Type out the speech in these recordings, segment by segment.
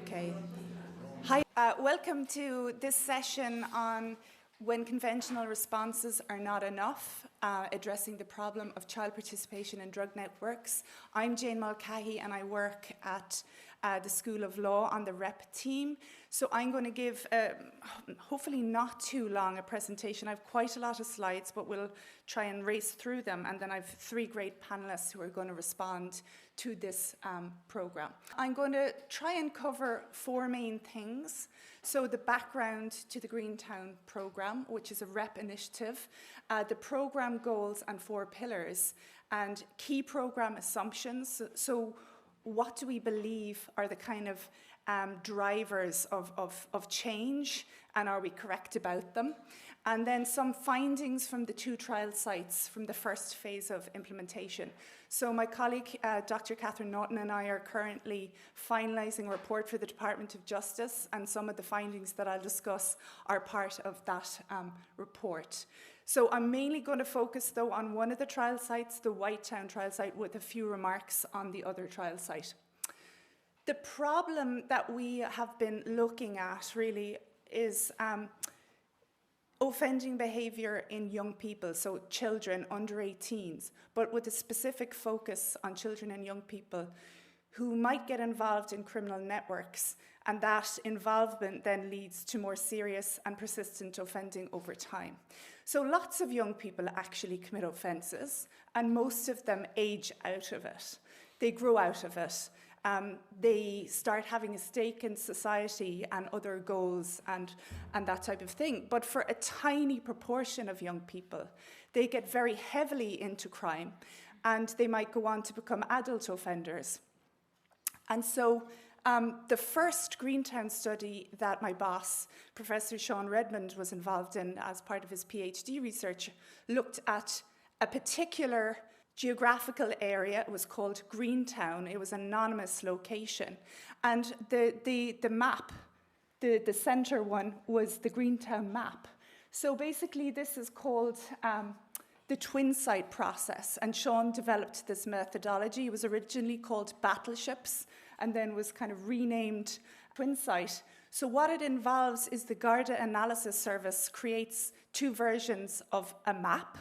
Okay. Hi, welcome to this session on when conventional responses are not enough, addressing the problem of child participation in drug networks. I'm Jane Mulcahy and I work at the School of Law on the REP team. So I'm going to give, hopefully not too long a presentation. I have quite a lot of slides, but we'll try and race through them. And then I have three great panelists who are going to respond to this program. I'm going to try and cover four main things. So the background to the Greentown program, which is a REP initiative, the program goals and four pillars, and key program assumptions. So what do we believe are the kind of drivers of change, and are we correct about them? And then some findings from the two trial sites from the first phase of implementation. So my colleague, Dr. Catherine Naughton, and I are currently finalising a report for the Department of Justice, and some of the findings that I'll discuss are part of that report. So I'm mainly going to focus, though, on one of the trial sites, the Whitetown trial site, with a few remarks on the other trial site. The problem that we have been looking at, really, is offending behaviour in young people, so children under 18s, but with a specific focus on children and young people who might get involved in criminal networks, and that involvement then leads to more serious and persistent offending over time. So lots of young people actually commit offences, and most of them age out of it. They grow out of it. They start having a stake in society and other goals and that type of thing. But for a tiny proportion of young people, they get very heavily into crime, and they might go on to become adult offenders. And so the first Greentown study that my boss, Professor Sean Redmond, was involved in as part of his PhD research looked at a particular geographical area. It was called Greentown. It was an anonymous location. And the map, the center one, was the Greentown map. So basically this is called the twin site process, and Sean developed this methodology. It was originally called battleships and then was kind of renamed twin site. So what it involves is the Garda Analysis Service creates two versions of a map,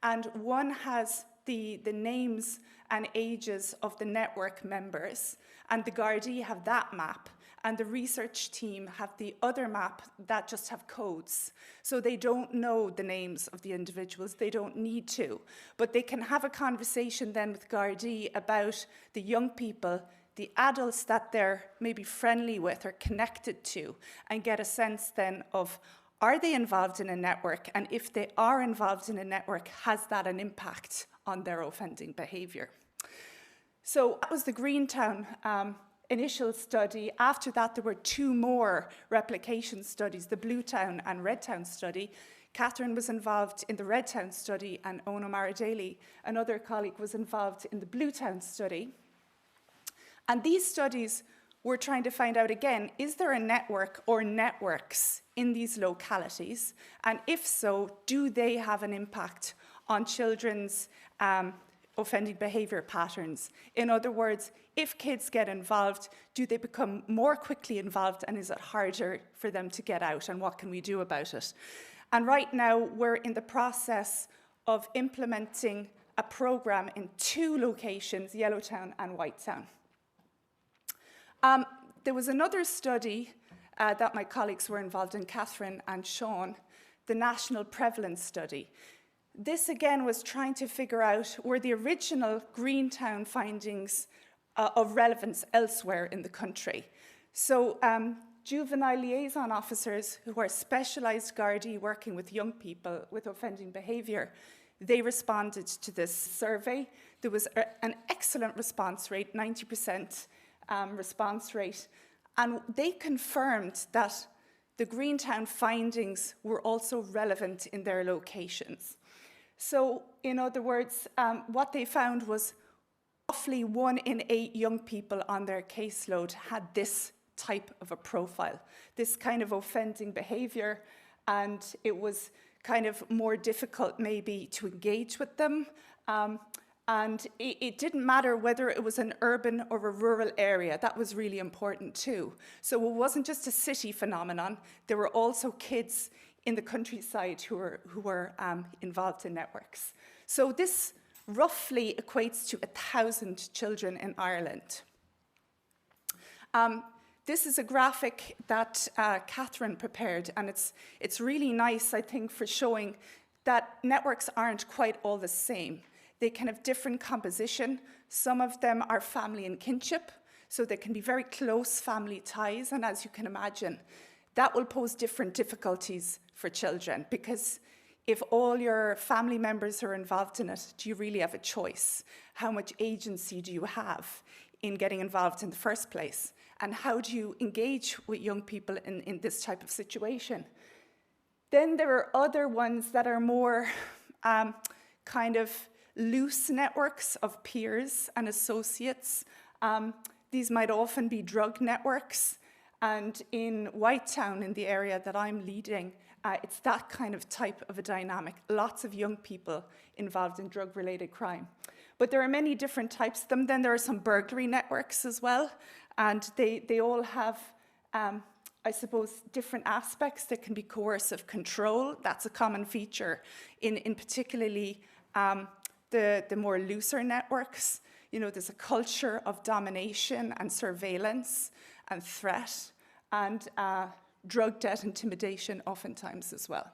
and one has the names and ages of the network members, and the Gardaí have that map, and the research team have the other map that just have codes. So they don't know the names of the individuals, they don't need to, but they can have a conversation then with Gardaí about the young people, the adults that they're maybe friendly with or connected to, and get a sense then of, are they involved in a network? And if they are involved in a network, has that an impact on their offending behaviour? So that was the Greentown initial study. After that, there were two more replication studies, the Bluetown and Redtown study. Catherine was involved in the Redtown study, and Ono Maradeli, another colleague, was involved in the Bluetown study. And these studies were trying to find out again, is there a network or networks in these localities? And if so, do they have an impact on children's offending behaviour patterns? In other words, if kids get involved, do they become more quickly involved, and is it harder for them to get out, and what can we do about it? And right now, we're in the process of implementing a programme in two locations, Yellowtown and Whitetown. There was another study that my colleagues were involved in, Catherine and Sean, the National Prevalence Study. This again was trying to figure out, were the original Greentown findings of relevance elsewhere in the country. So juvenile liaison officers who are specialised Gardaí working with young people with offending behaviour, they responded to this survey. There was an excellent response rate, 90% response rate, and they confirmed that the Greentown findings were also relevant in their locations. So, in other words, what they found was roughly 1 in 8 young people on their caseload had this type of a profile, this kind of offending behaviour, and it was kind of more difficult maybe to engage with them. And it didn't matter whether it was an urban or a rural area. That was really important too. So it wasn't just a city phenomenon. There were also kids in the countryside who were involved in networks. So this roughly equates to 1,000 children in Ireland. This is a graphic that Catherine prepared, and it's really nice, I think, for showing that networks aren't quite all the same. They can have different composition. Some of them are family and kinship, so they can be very close family ties, and as you can imagine, that will pose different difficulties for children, because if all your family members are involved in it, do you really have a choice? How much agency do you have in getting involved in the first place? And how do you engage with young people in this type of situation? Then there are other ones that are more kind of loose networks of peers and associates. These might often be drug networks. And in Whitetown, in the area that I'm leading, it's that kind of type of a dynamic. Lots of young people involved in drug-related crime. But there are many different types of them. Then there are some burglary networks as well. And they all have, I suppose, different aspects. There can be coercive control. That's a common feature in particularly the more looser networks. You know, there's a culture of domination and surveillance and threat and drug debt intimidation oftentimes as well.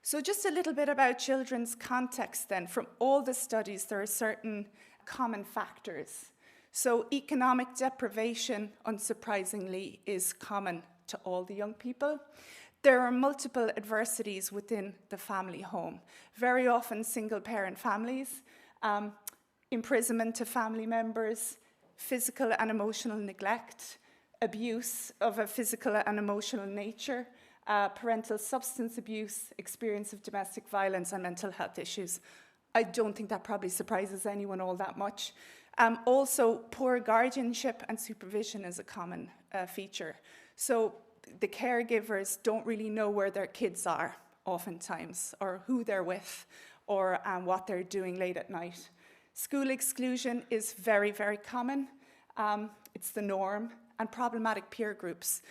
So just a little bit about children's context then. From all the studies, there are certain common factors. So economic deprivation, unsurprisingly, is common to all the young people. There are multiple adversities within the family home. Very often single-parent families, imprisonment of family members, physical and emotional neglect, abuse of a physical and emotional nature, parental substance abuse, experience of domestic violence, and mental health issues. I don't think that probably surprises anyone all that much. Also, poor guardianship and supervision is a common feature. So the caregivers don't really know where their kids are oftentimes, or who they're with, or what they're doing late at night. School exclusion is very, very common. It's the norm, and problematic peer groups.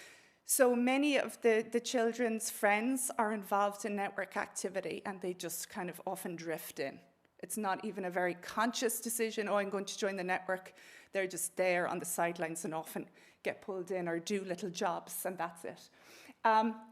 So many of the children's friends are involved in network activity, and they just kind of often drift in. It's not even a very conscious decision, oh, I'm going to join the network. They're just there on the sidelines and often get pulled in or do little jobs, and that's it.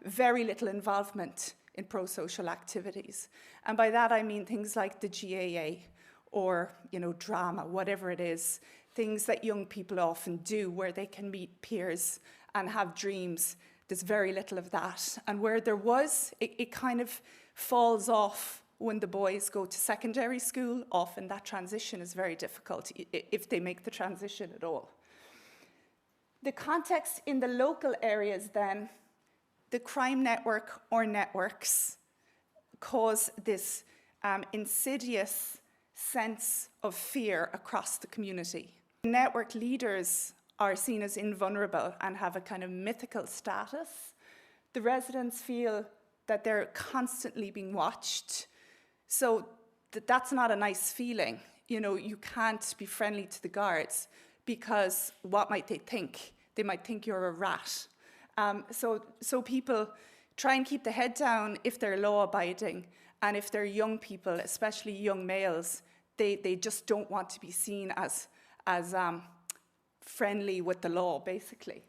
Very little involvement in pro-social activities. And by that I mean things like the GAA or, you know, drama, whatever it is, things that young people often do where they can meet peers and have dreams. There's very little of that. And where there was, it kind of falls off when the boys go to secondary school. Often that transition is very difficult, if they make the transition at all. The context in the local areas then, the crime network or networks cause this insidious sense of fear across the community. Network leaders are seen as invulnerable and have a kind of mythical status. The residents feel that they're constantly being watched. So that's not a nice feeling. You know, you can't be friendly to the guards because what might they think? They might think you're a rat. So people try and keep the head down if they're law-abiding, and if they're young people, especially young males, they just don't want to be seen as friendly with the law, basically.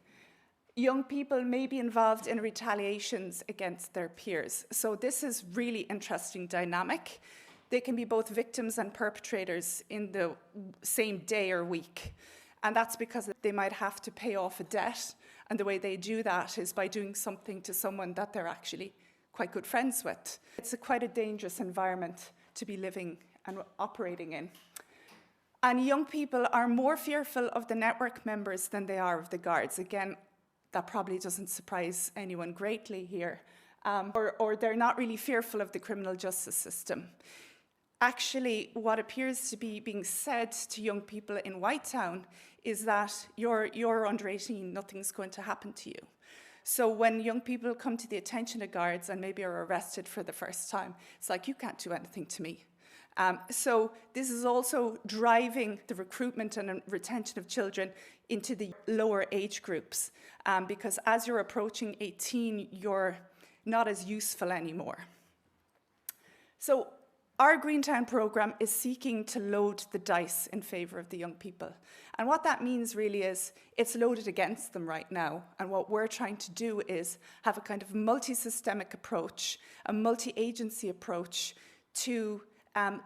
Young people may be involved in retaliations against their peers. So this is really interesting dynamic. They can be both victims and perpetrators in the same day or week. And that's because they might have to pay off a debt. And the way they do that is by doing something to someone that they're actually quite good friends with. It's quite a dangerous environment to be living and operating in. And young people are more fearful of the network members than they are of the guards. Again, that probably doesn't surprise anyone greatly here. Or they're not really fearful of the criminal justice system. Actually, what appears to be being said to young people in Whitetown is that you're under 18, nothing's going to happen to you. So when young people come to the attention of guards and maybe are arrested for the first time, it's like, you can't do anything to me. So this is also driving the recruitment and retention of children into the lower age groups, because as you're approaching 18, you're not as useful anymore. So our Greentown program is seeking to load the dice in favour of the young people. And what that means really is it's loaded against them right now. And what we're trying to do is have a kind of multi-systemic approach, a multi-agency approach to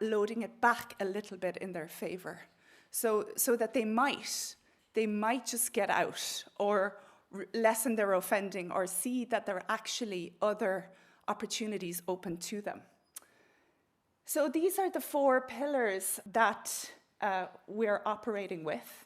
loading it back a little bit in their favour. So that they might just get out or lessen their offending or see that there are actually other opportunities open to them. So these are the 4 pillars that we're operating with.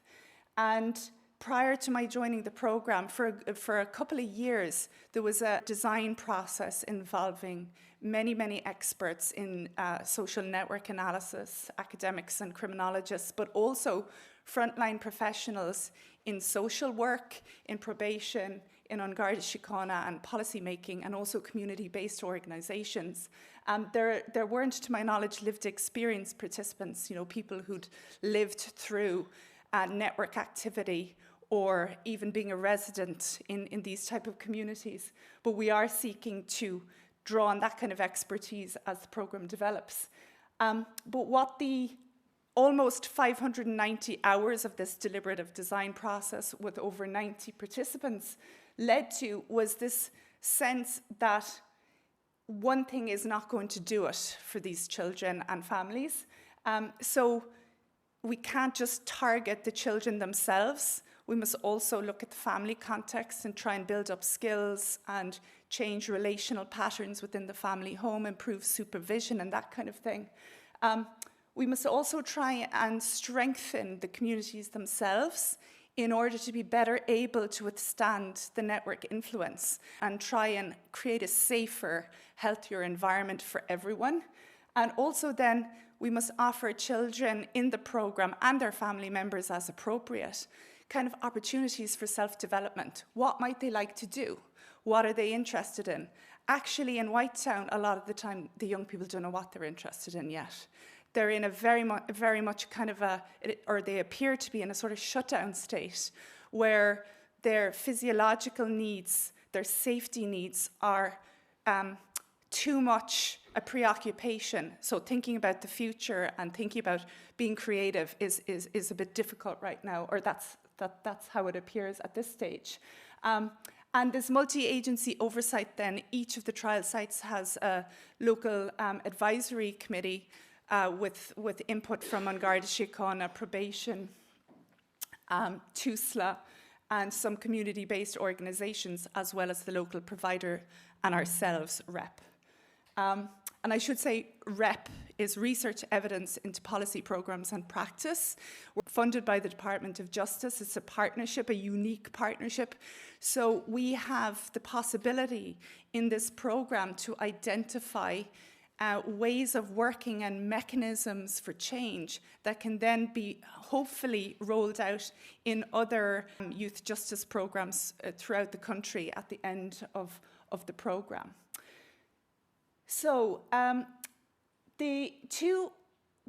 And prior to my joining the program, for a couple of years, there was a design process involving many, many experts in social network analysis, academics and criminologists, but also frontline professionals in social work, in probation, in Garda Síochána and policy making, and also community-based organisations. There weren't, to my knowledge, lived experience participants, people who'd lived through network activity or even being a resident in these type of communities. But we are seeking to draw on that kind of expertise as the programme develops. But what the almost 590 hours of this deliberative design process with over 90 participants led to was this sense that one thing is not going to do it for these children and families. So we can't just target the children themselves. We must also look at the family context and try and build up skills and change relational patterns within the family home, improve supervision and that kind of thing. We must also try and strengthen the communities themselves in order to be better able to withstand the network influence and try and create a safer, healthier environment for everyone. And also then, we must offer children in the program and their family members as appropriate, kind of opportunities for self-development. What might they like to do? What are they interested in? Actually, in Whitetown, a lot of the time, the young people don't know what they're interested in yet. They're in a very much kind of or they appear to be in a sort of shutdown state where their physiological needs, their safety needs are too much a preoccupation. So thinking about the future and thinking about being creative is a bit difficult right now, or that's how it appears at this stage. And this multi-agency oversight then, each of the trial sites has a local advisory committee with input from Garda Síochána, Probation, Tusla, and some community-based organisations, as well as the local provider and ourselves, REP. And I should say REP is Research Evidence into Policy Programmes and Practice. We're funded by the Department of Justice. It's a partnership, a unique partnership. So we have the possibility in this programme to identify ways of working and mechanisms for change that can then be hopefully rolled out in other youth justice programs throughout the country at the end of the program. So the 2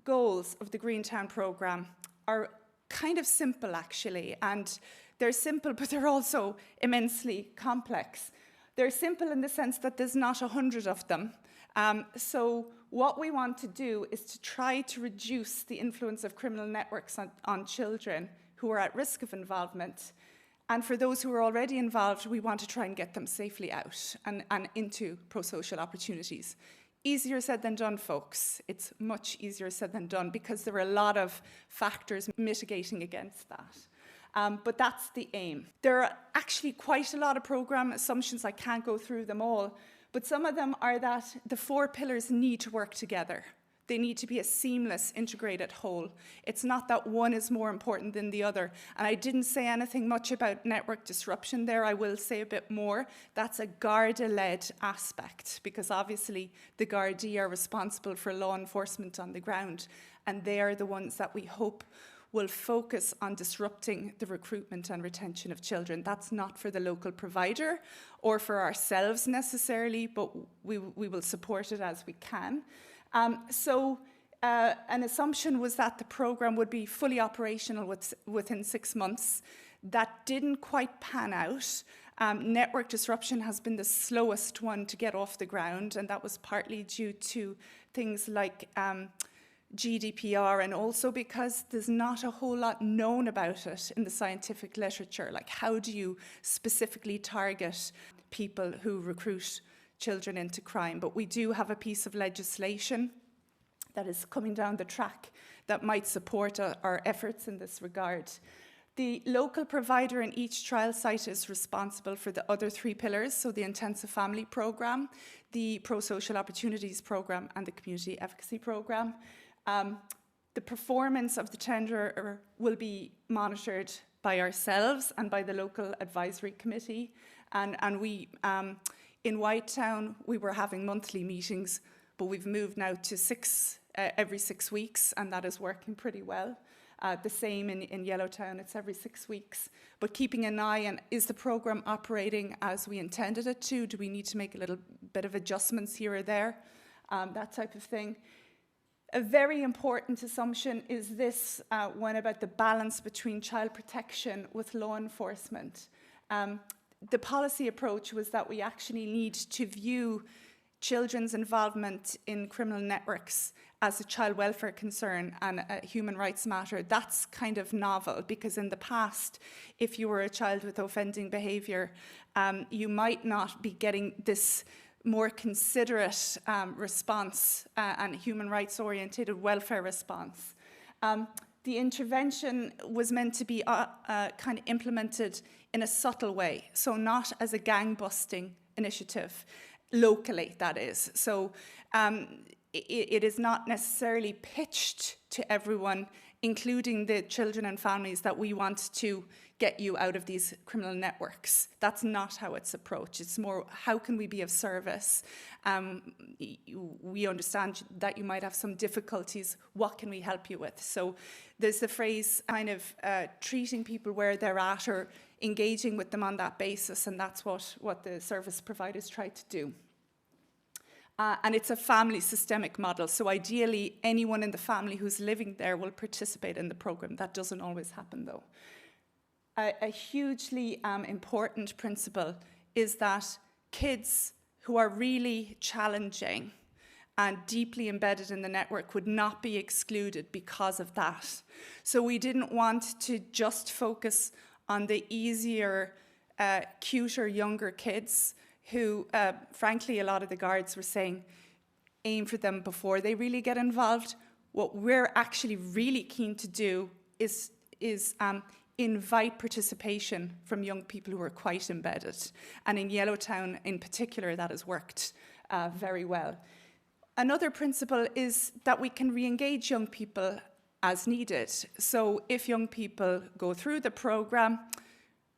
goals of the Greentown program are kind of simple, actually, and they're simple, but they're also immensely complex. They're simple in the sense that there's not 100 of them. So what we want to do is to try to reduce the influence of criminal networks on children who are at risk of involvement. And for those who are already involved, we want to try and get them safely out and into pro-social opportunities. Easier said than done, folks. It's much easier said than done because there are a lot of factors mitigating against that. But that's the aim. There are actually quite a lot of program assumptions. I can't go through them all. But some of them are that the 4 pillars need to work together. They need to be a seamless, integrated whole. It's not that one is more important than the other. And I didn't say anything much about network disruption there. I will say a bit more. That's a Garda-led aspect, because obviously the Gardaí are responsible for law enforcement on the ground, and they are the ones that we hope will focus on disrupting the recruitment and retention of children. That's not for the local provider or for ourselves necessarily, but we will support it as we can. So an assumption was that the program would be fully operational within 6 months. That didn't quite pan out. Network disruption has been the slowest one to get off the ground, and that was partly due to things like GDPR, and also because there's not a whole lot known about it in the scientific literature. Like, how do you specifically target people who recruit children into crime? But we do have a piece of legislation that is coming down the track that might support our efforts in this regard. The local provider in each trial site is responsible for the other 3 pillars, so the intensive family program, the Pro-Social Opportunities program, and the community efficacy program. The performance of the tender will be monitored by ourselves and by the local advisory committee. And we, in Whitetown, we were having monthly meetings, but we've moved now to every 6 weeks, and that is working pretty well. The same in Yellowtown, it's every 6 weeks. But keeping an eye on, is the program operating as we intended it to? Do we need to make a little bit of adjustments here or there? That type of thing. A very important assumption is this one about the balance between child protection with law enforcement. The policy approach was that we actually need to view children's involvement in criminal networks as a child welfare concern and a human rights matter. That's kind of novel, because in the past, if you were a child with offending behaviour, you might not be getting this more considerate response and human rights oriented welfare response. The intervention was meant to be kind of implemented in a subtle way, so not as a gang busting initiative, locally, that is. So it is not necessarily pitched to everyone, including the children and families, that we want to get you out of these criminal networks. That's not how it's approached. It's more, how can we be of service? We understand that you might have some difficulties. What can we help you with? So there's the phrase kind of treating people where they're at, or engaging with them on that basis, and that's what the service providers try to do. And it's a family systemic model, so ideally anyone in the family who's living there will participate in the program. That doesn't always happen, though. A hugely important principle is that kids who are really challenging and deeply embedded in the network would not be excluded because of that. So we didn't want to just focus on the easier, cuter, younger kids who, frankly, a lot of the guards were saying, aim for them before they really get involved. What we're actually really keen to do is invite participation from young people who are quite embedded. And in Yellowtown in particular, that has worked very well. Another principle is that we can re-engage young people as needed. So if young people go through the program,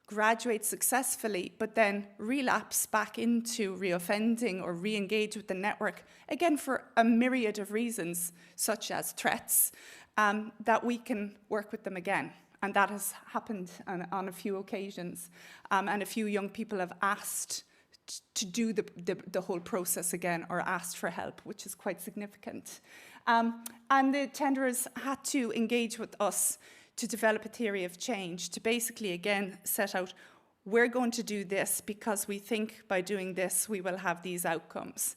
graduate successfully, but then relapse back into reoffending or re-engage with the network, again for a myriad of reasons, such as threats, that we can work with them again. And that has happened on a few occasions. And a few young people have asked to do the whole process again, or asked for help, which is quite significant. And the tenderers had to engage with us to develop a theory of change, to basically, again, set out, we're going to do this because we think by doing this we will have these outcomes.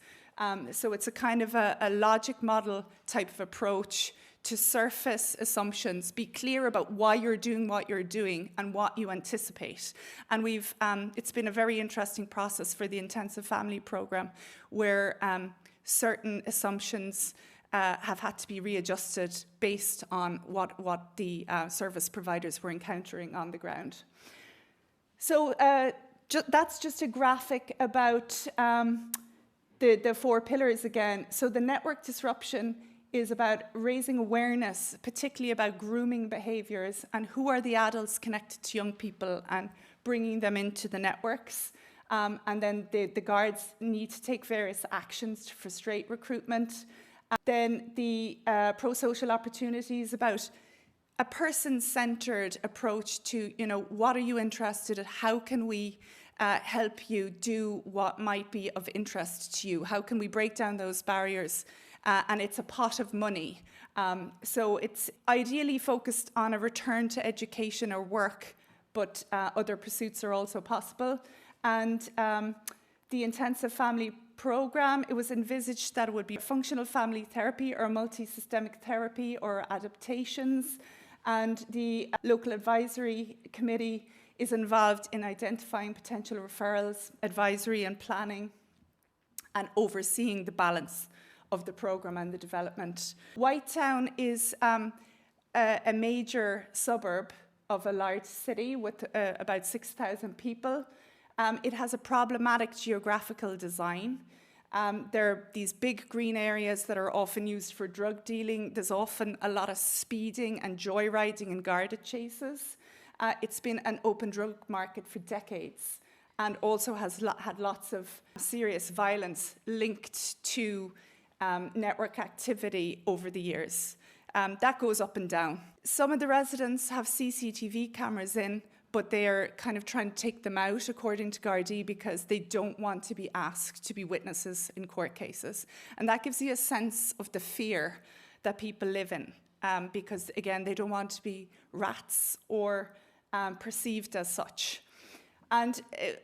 So it's a kind of a logic model type of approach to surface assumptions, be clear about why you're doing what you're doing and what you anticipate. And it's been a very interesting process for the intensive family program, where certain assumptions have had to be readjusted based on what the service providers were encountering on the ground. So that's just a graphic about the 4 pillars again. So the network disruption is about raising awareness, particularly about grooming behaviours and who are the adults connected to young people, and bringing them into the networks. And then the guards need to take various actions to frustrate recruitment. Then the pro-social opportunities, about a person-centred approach to, what are you interested in? How can we help you do what might be of interest to you? How can we break down those barriers? And it's a pot of money. So it's ideally focused on a return to education or work, but other pursuits are also possible. And the intensive family program, it was envisaged that it would be functional family therapy or multi-systemic therapy or adaptations. And the local advisory committee is involved in identifying potential referrals, advisory and planning, and overseeing the balance of the program and the development. Whitetown is a major suburb of a large city with about 6,000 people. It has a problematic geographical design. There are these big green areas that are often used for drug dealing. There's often a lot of speeding and joyriding and Garda chases. It's been an open drug market for decades and also has had lots of serious violence linked to network activity over the years. That goes up and down. Some of the residents have CCTV cameras in, but they're kind of trying to take them out, according to Gardaí, because they don't want to be asked to be witnesses in court cases. And that gives you a sense of the fear that people live in, because, again, they don't want to be rats or perceived as such. And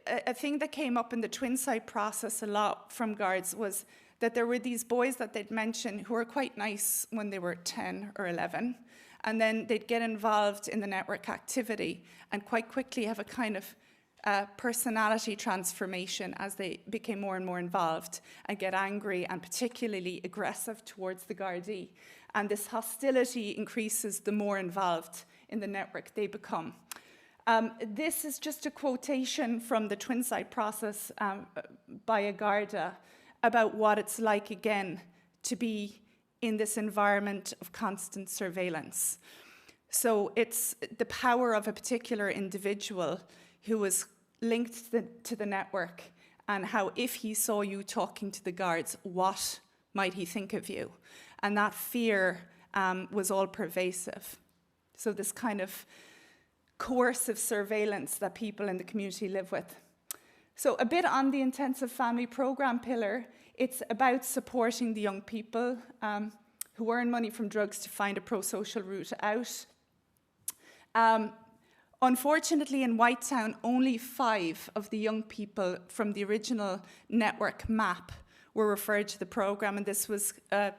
a thing that came up in the twin site process a lot from guards was that there were these boys that they'd mention who were quite nice when they were 10 or 11, and then they'd get involved in the network activity and quite quickly have a kind of personality transformation as they became more and more involved and get angry and particularly aggressive towards the Gardaí. And this hostility increases the more involved in the network they become. This is just a quotation from the twin site process by a Garda about what it's like, again, to be in this environment of constant surveillance. So it's the power of a particular individual who was linked to the network, and how if he saw you talking to the guards, what might he think of you? And that fear was all pervasive. So this kind of coercive surveillance that people in the community live with. So a bit on the intensive family program pillar, it's about supporting the young people who earn money from drugs to find a pro-social route out. Unfortunately, in Whitetown, only 5 of the young people from the original network map were referred to the program, and this was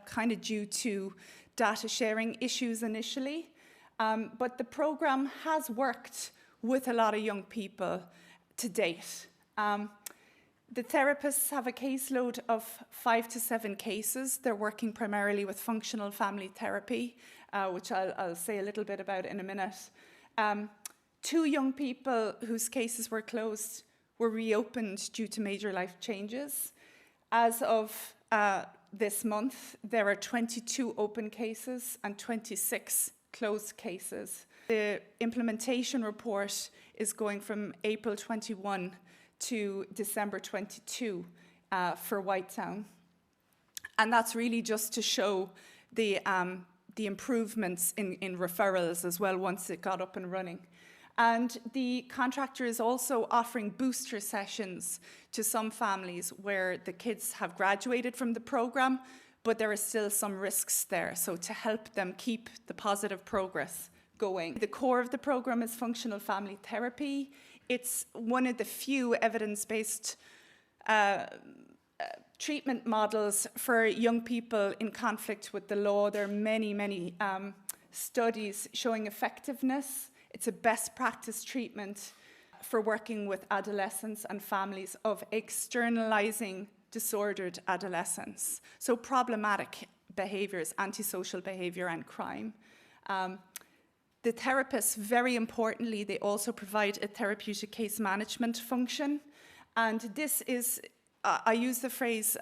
kind of due to data sharing issues initially. But the program has worked with a lot of young people to date. The therapists have a caseload of 5 to 7 cases. They're working primarily with functional family therapy, which I'll say a little bit about in a minute. 2 young people whose cases were closed were reopened due to major life changes. As of this month, there are 22 open cases and 26 closed cases. The implementation report is going from April 21 to December 22 for Whitetown. And that's really just to show the improvements in referrals as well once it got up and running. And the contractor is also offering booster sessions to some families where the kids have graduated from the program, but there are still some risks there. So to help them keep the positive progress going. The core of the program is functional family therapy. It's one of the few evidence-based treatment models for young people in conflict with the law. There are many studies showing effectiveness. It's a best practice treatment for working with adolescents and families of externalizing disordered adolescence. So problematic behaviors, antisocial behavior and crime. The therapists, very importantly, they also provide a therapeutic case management function. And this is, I use the phrase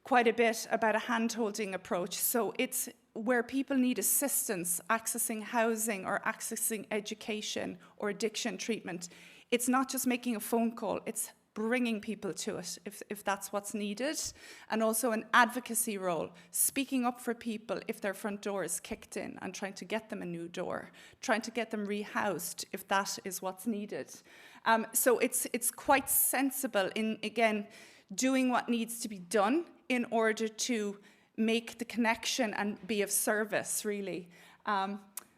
quite a bit about a hand-holding approach. So it's where people need assistance accessing housing or accessing education or addiction treatment. It's not just making a phone call, it's bringing people to it if that's what's needed. And also an advocacy role, speaking up for people if their front door is kicked in and trying to get them a new door, trying to get them rehoused if that is what's needed. So it's quite sensible in, again, doing what needs to be done in order to make the connection and be of service, really.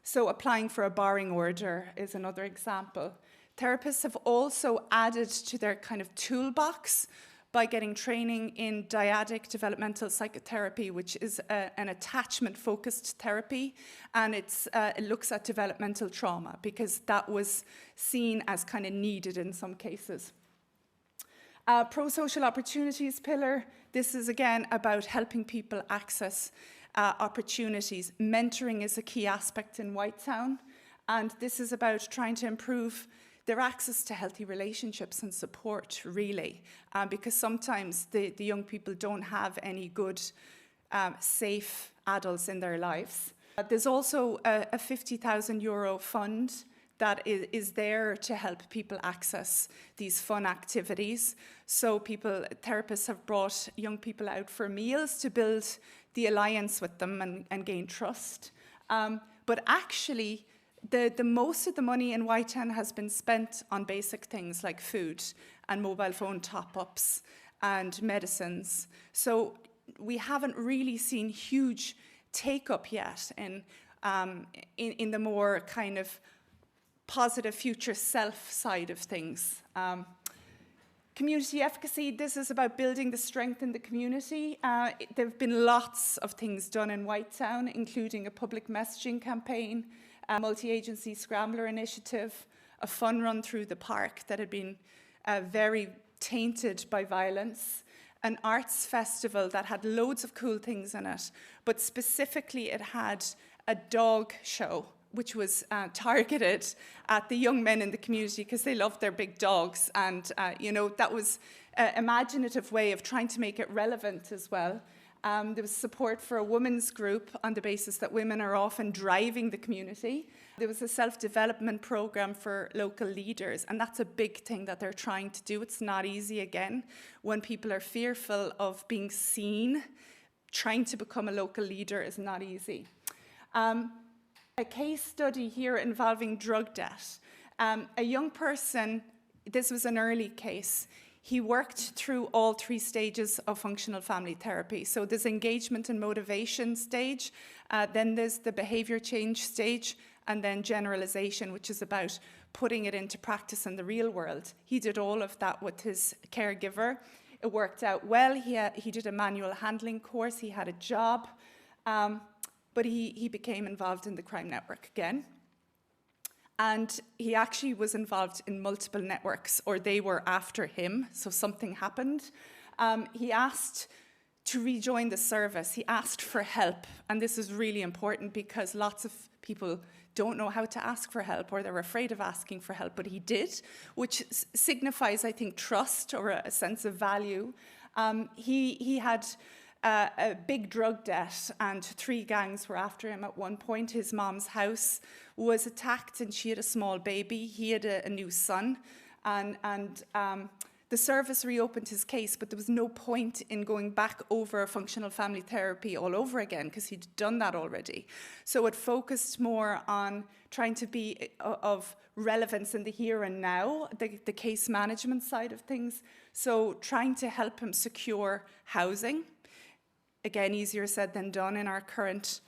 So applying for a barring order is another example. Therapists have also added to their kind of toolbox by getting training in dyadic developmental psychotherapy, which is an attachment-focused therapy, and it looks at developmental trauma because that was seen as kind of needed in some cases. Pro-social opportunities pillar, this is again about helping people access opportunities. Mentoring is a key aspect in Whitetown, and this is about trying to improve their access to healthy relationships and support, really, because sometimes the young people don't have any good, safe adults in their lives. There's also a €50,000 fund that is there to help people access these fun activities. So therapists have brought young people out for meals to build the alliance with them and gain trust. But actually, the most of the money in Whitetown has been spent on basic things like food and mobile phone top-ups and medicines. So we haven't really seen huge take-up yet in the more kind of positive future self side of things. Community efficacy, this is about building the strength in the community. There have been lots of things done in Whitetown, including a public messaging campaign, a multi-agency scrambler initiative, a fun run through the park that had been very tainted by violence, an arts festival that had loads of cool things in it, but specifically it had a dog show, which was targeted at the young men in the community because they loved their big dogs. And, that was an imaginative way of trying to make it relevant as well. There was support for a women's group on the basis that women are often driving the community. There was a self-development program for local leaders, and that's a big thing that they're trying to do. It's not easy, again, when people are fearful of being seen. Trying to become a local leader is not easy. A case study here involving drug debt. A young person, this was an early case, he worked through all 3 stages of functional family therapy. So there's engagement and motivation stage, then there's the behaviour change stage, and then generalization, which is about putting it into practice in the real world. He did all of that with his caregiver. It worked out well. He did a manual handling course, he had a job, but he became involved in the crime network again. And he actually was involved in multiple networks, or they were after him, so something happened. He asked to rejoin the service. He asked for help, and this is really important because lots of people don't know how to ask for help, or they're afraid of asking for help, but he did, which signifies, I think, trust or a sense of value. He had a big drug debt, and 3 gangs were after him at one point. His mom's house was attacked, and she had a small baby. He had a new son, and the service reopened his case, but there was no point in going back over functional family therapy all over again because he'd done that already. So it focused more on trying to be of relevance in the here and now, the case management side of things. So trying to help him secure housing. Again, easier said than done in our current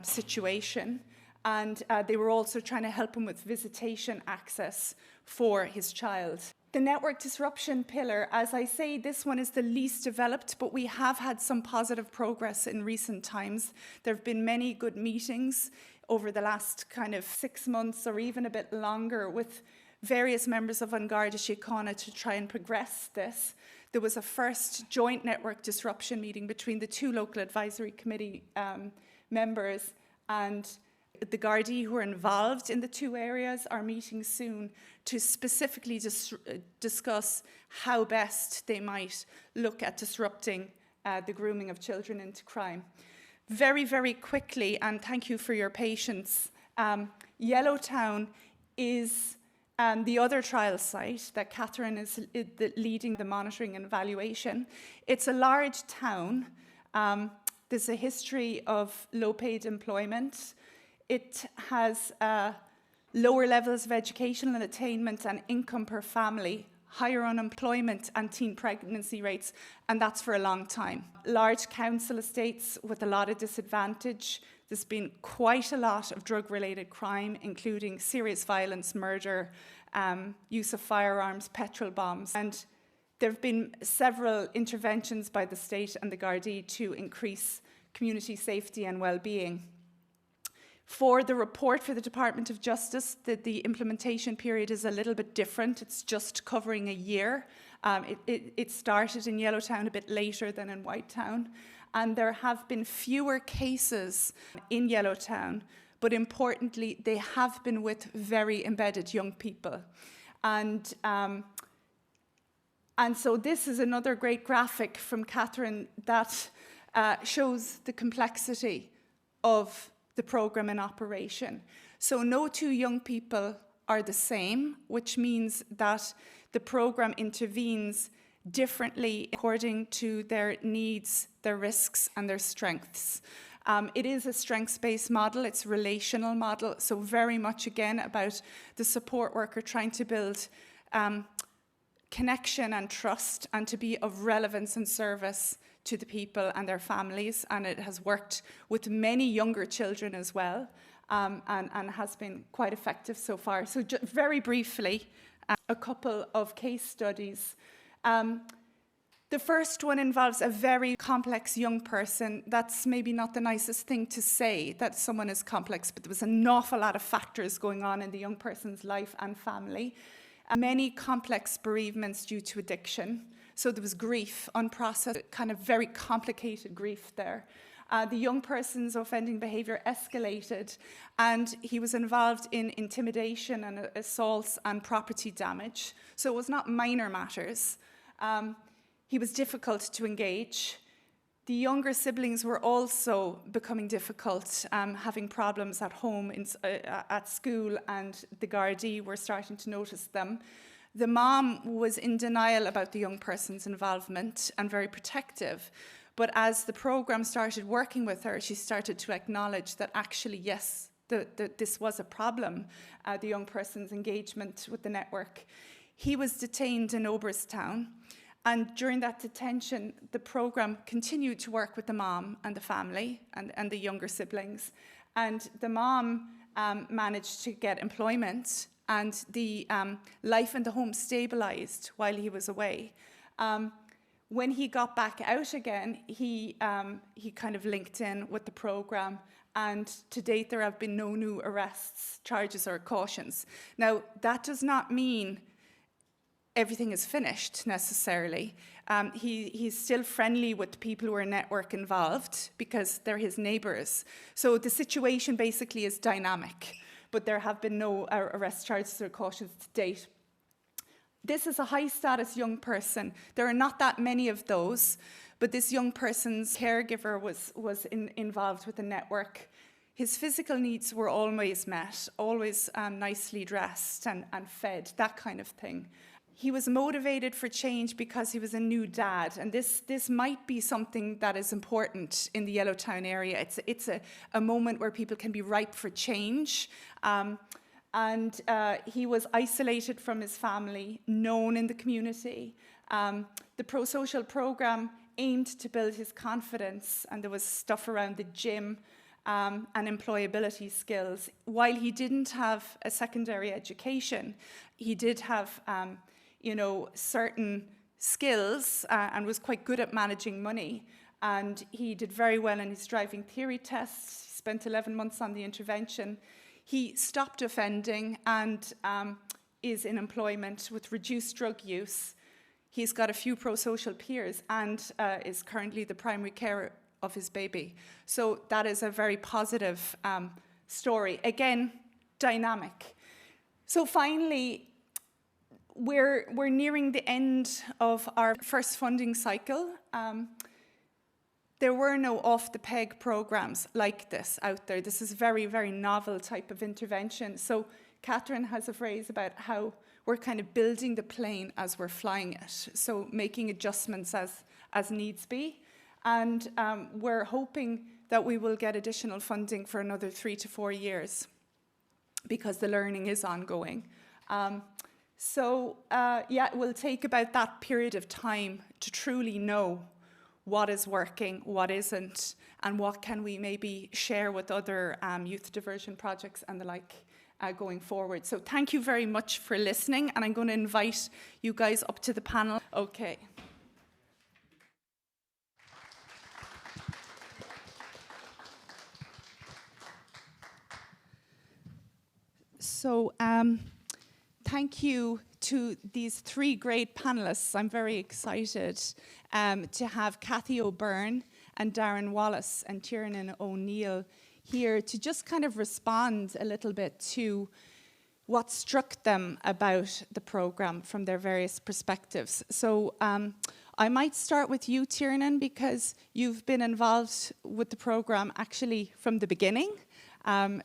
situation. And they were also trying to help him with visitation access for his child. The network disruption pillar, as I say, this one is the least developed, but we have had some positive progress in recent times. There have been many good meetings over the last kind of 6 months or even a bit longer with various members of Garda Síochána to try and progress this. There was a first joint network disruption meeting between the 2 local advisory committee members, and the Gardaí who are involved in the 2 areas are meeting soon to specifically discuss how best they might look at disrupting the grooming of children into crime. Very, very quickly, and thank you for your patience, Yellowtown is the other trial site that Catherine is leading the monitoring and evaluation. It's a large town. There's a history of low-paid employment. It has lower levels of educational attainment and income per family higher unemployment and teen pregnancy rates, and that's for a long time. Large council estates with a lot of disadvantage. There's been quite a lot of drug-related crime, including serious violence, murder, use of firearms, petrol bombs, and there have been several interventions by the state and the Gardaí to increase community safety and well-being. For the report for the Department of Justice, the implementation period is a little bit different. It's just covering a year. It started in Yellowtown a bit later than in Whitetown, and there have been fewer cases in Yellowtown, but importantly, they have been with very embedded young people. And so this is another great graphic from Catherine that shows the complexity of the program in operation. So no two young people are the same, which means that the program intervenes differently according to their needs, their risks, and their strengths. It is a strengths-based model, it's a relational model, so very much again about the support worker trying to build connection and trust and to be of relevance and service to the people and their families, and it has worked with many younger children as well, and has been quite effective so far. So very briefly, a couple of case studies. The first one involves a very complex young person. That's maybe not the nicest thing to say, that someone is complex, but there was an awful lot of factors going on in the young person's life and family. Many complex bereavements due to addiction. So there was grief, unprocessed, kind of very complicated grief there. The young person's offending behaviour escalated, and he was involved in intimidation and assaults and property damage. So it was not minor matters. He was difficult to engage. The younger siblings were also becoming difficult, having problems at home, at school, and the Gardaí were starting to notice them. The mom was in denial about the young person's involvement and very protective. But as the program started working with her, she started to acknowledge that actually, yes, this was a problem, the young person's engagement with the network. He was detained in Oberstown. And during that detention, the program continued to work with the mom and the family and the younger siblings. And the mom managed to get employment, and the life in the home stabilized while he was away. When he got back out again, he kind of linked in with the program, and to date there have been no new arrests, charges, or cautions. Now, that does not mean everything is finished necessarily. He's still friendly with people who are network involved because they're his neighbours. So the situation basically is dynamic, but there have been no arrest charges or cautions to date. This is a high-status young person. There are not that many of those, but this young person's caregiver was involved with the network. His physical needs were always met, always nicely dressed and fed, that kind of thing. He was motivated for change because he was a new dad, and this might be something that is important in the Yellowtown area. It's a moment where people can be ripe for change, and he was isolated from his family, known in the community. The pro-social program aimed to build his confidence, and there was stuff around the gym and employability skills. While he didn't have a secondary education, he did have certain skills and was quite good at managing money. And he did very well in his driving theory tests. He spent 11 months on the intervention. He stopped offending and is in employment with reduced drug use. He's got a few pro-social peers and is currently the primary carer of his baby. So that is a very positive story. Again, dynamic. So finally, we're nearing the end of our first funding cycle. There were no off-the-peg programs like this out there. This is a very, very novel type of intervention. So Catherine has a phrase about how we're kind of building the plane as we're flying it, so making adjustments as needs be. And we're hoping that we will get additional funding for another 3 to 4 years because the learning is ongoing. So, yeah, it will take about that period of time to truly know what is working, what isn't, and what can we maybe share with other youth diversion projects and the like going forward. So thank you very much for listening, and I'm going to invite you guys up to the panel. Okay. So thank you to these three great panelists. I'm very excited to have Cathy O'Byrne and Darren Wallace and Tiernan O'Neill here to just kind of respond a little bit to what struck them about the programme from their various perspectives. So I might start with you, Tiernan, because you've been involved with the programme actually from the beginning.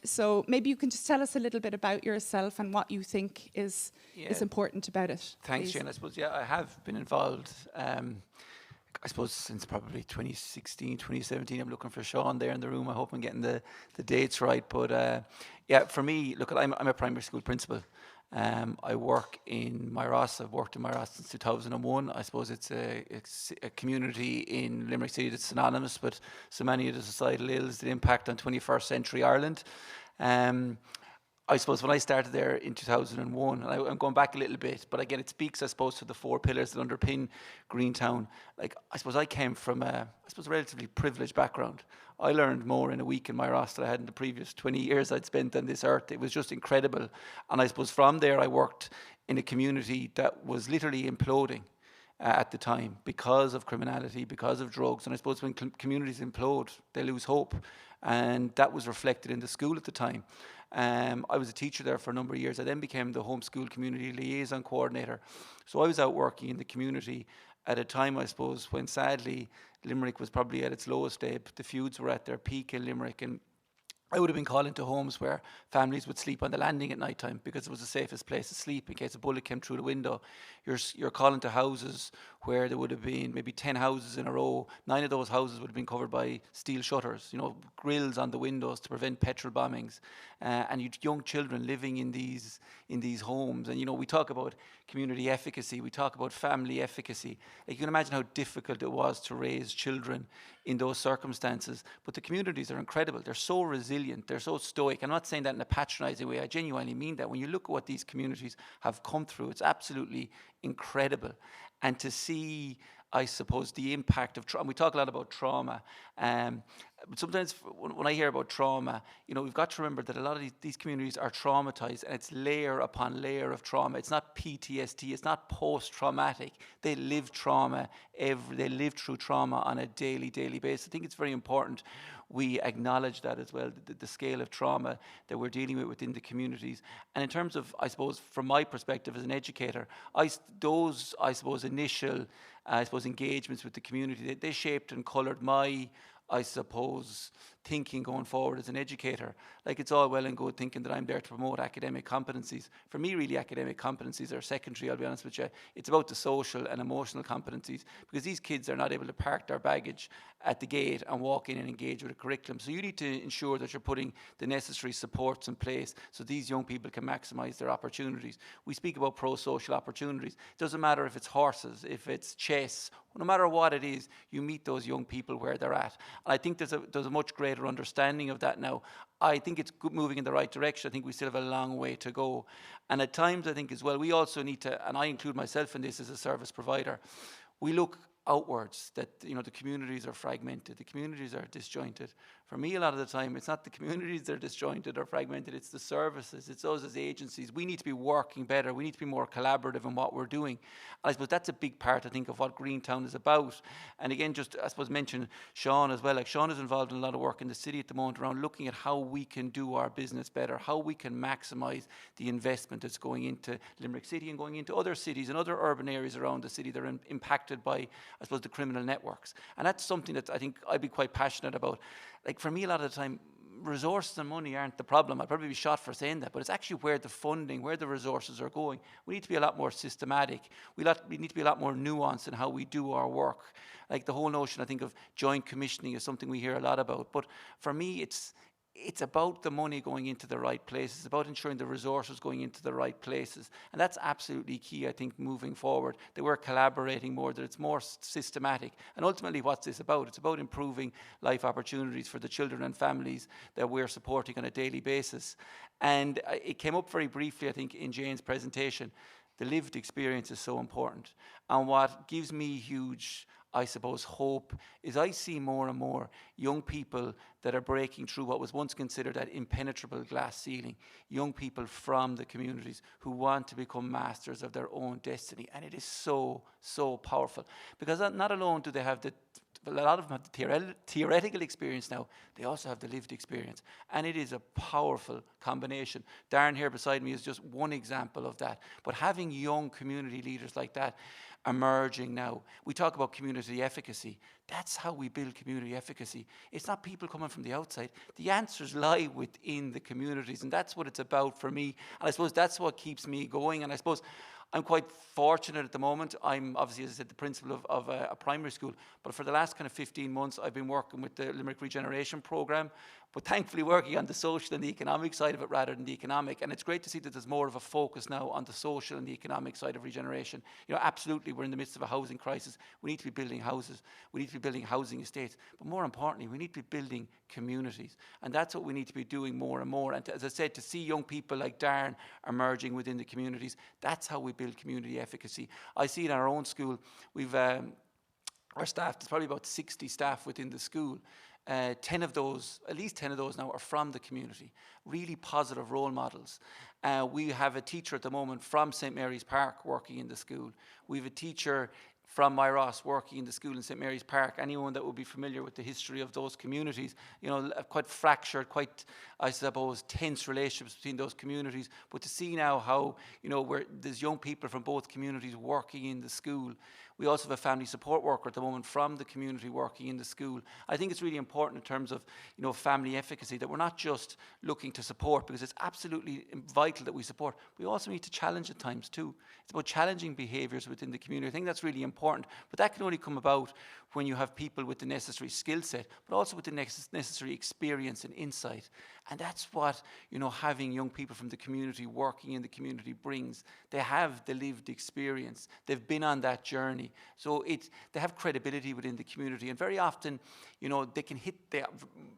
So maybe you can just tell us a little bit about yourself and what you think is important about it. Thanks, Jane. I suppose, I have been involved, I suppose, since probably 2016, 2017. I'm looking for Sean there in the room. I hope I'm getting the dates right. But for me, look, I'm a primary school principal. I work in Myross. I've worked in Myross since 2001. I suppose it's a community in Limerick City that's synonymous with so many of the societal ills that impact on 21st century Ireland. I suppose when I started there in 2001, and I'm going back a little bit, but again, it speaks, I suppose, to the four pillars that underpin Greentown. Like, I suppose I came from a relatively privileged background. I learned more in a week in Myross than I had in the previous 20 years I'd spent on this earth. It was just incredible. And I suppose from there, I worked in a community that was literally imploding at the time because of criminality, because of drugs. And I suppose when communities implode, they lose hope. And that was reflected in the school at the time. I was a teacher there for a number of years. I then became the homeschool community liaison coordinator. So I was out working in the community at a time, I suppose, when sadly Limerick was probably at its lowest ebb. The feuds were at their peak in Limerick, and I would have been called into homes where families would sleep on the landing at night time because it was the safest place to sleep in case a bullet came through the window. You're calling to houses where there would have been maybe 10 houses in a row. 9 of those houses would have been covered by steel shutters, grills on the windows to prevent petrol bombings. And you'd young children living in these homes. And, we talk about community efficacy. We talk about family efficacy. Like, you can imagine how difficult it was to raise children in those circumstances. But the communities are incredible. They're so resilient. They're so stoic. I'm not saying that in a patronising way. I genuinely mean that. When you look at what these communities have come through, it's absolutely incredible. And to see, I suppose, the impact of trauma. We talk a lot about trauma. But sometimes when I hear about trauma, we've got to remember that a lot of these communities are traumatized, and it's layer upon layer of trauma. It's not PTSD. It's not post-traumatic. They live trauma. They live through trauma on a daily basis. I think it's very important we acknowledge that as well, the scale of trauma that we're dealing with within the communities. And in terms of, I suppose, from my perspective as an educator, those initial, engagements with the community, they shaped and coloured my, I suppose, thinking going forward as an educator. Like, it's all well and good thinking that I'm there to promote academic competencies. For me, really, academic competencies are secondary, I'll be honest with you. It's about the social and emotional competencies, because these kids are not able to park their baggage at the gate and walk in and engage with a curriculum. So you need to ensure that you're putting the necessary supports in place so these young people can maximise their opportunities. We speak about pro-social opportunities. It doesn't matter if it's horses, if it's chess, no matter what it is, you meet those young people where they're at. And I think there's a much greater understanding of that now. I think it's moving in the right direction. I think we still have a long way to go. And at times, I think as well, we also need to, and I include myself in this as a service provider, we look outwards, that the communities are fragmented, the communities are disjointed. For me, a lot of the time, it's not the communities that are disjointed or fragmented, it's the services, it's us as agencies. We need to be working better, we need to be more collaborative in what we're doing. And I suppose that's a big part, I think, of what Greentown is about. And again, just, I suppose, mention Sean as well. Like, Sean is involved in a lot of work in the city at the moment around looking at how we can do our business better, how we can maximise the investment that's going into Limerick City and going into other cities and other urban areas around the city that are impacted by, I suppose, the criminal networks. And that's something that I think I'd be quite passionate about. Like, for me, a lot of the time, resources and money aren't the problem. I'd probably be shot for saying that, but it's actually where the funding, where the resources are going. We need to be a lot more systematic. We need to be a lot more nuanced in how we do our work. Like, the whole notion, I think, of joint commissioning is something we hear a lot about. But for me, it's it's about the money going into the right places. It's about ensuring the resources going into the right places. And that's absolutely key, I think, moving forward, that we're collaborating more, that it's more systematic. And ultimately, what's this about? It's about improving life opportunities for the children and families that we're supporting on a daily basis. And it came up very briefly, I think, in Jane's presentation. The lived experience is so important. And what gives me huge, I suppose, hope is I see more and more young people that are breaking through what was once considered that impenetrable glass ceiling. Young people from the communities who want to become masters of their own destiny. And it is so, so powerful. Because not alone do they have a lot of them have the theoretical experience now, they also have the lived experience. And it is a powerful combination. Darren here beside me is just one example of that. But having young community leaders like that emerging now, we talk about community efficacy. That's how we build community efficacy. It's not people coming from the outside. The answers lie within the communities, and that's what it's about for me. And I suppose that's what keeps me going. And I suppose I'm quite fortunate at the moment. I'm obviously, as I said, the principal of a primary school, but for the last kind of 15 months, I've been working with the Limerick Regeneration Programme, but thankfully working on the social and the economic side of it rather than the economic. And it's great to see that there's more of a focus now on the social and the economic side of regeneration. You know, absolutely, we're in the midst of a housing crisis. We need to be building houses. We need to be building housing estates. But more importantly, we need to be building communities. And that's what we need to be doing more and more. And as I said, to see young people like Darren emerging within the communities, that's how we build community efficacy. I see it in our own school. We've our staff, there's probably about 60 staff within the school. 10 of those, at least 10 of those now, are from the community. Really positive role models. We have a teacher at the moment from St. Mary's Park working in the school. We have a teacher from Myross working in the school in St. Mary's Park. Anyone that would be familiar with the history of those communities, you know, quite fractured, quite, I suppose, tense relationships between those communities. But to see now how, you know, where there's young people from both communities working in the school. We also have a family support worker at the moment from the community working in the school. I think it's really important in terms of, you know, family efficacy, that we're not just looking to support, because it's absolutely vital that we support. We also need to challenge at times too. It's about challenging behaviours within the community. I think that's really important. But that can only come about when you have people with the necessary skill set, but also with the necessary experience and insight. And that's what, you know, having young people from the community working in the community brings. They have the lived experience. They've been on that journey. So they have credibility within the community. And very often, you know, they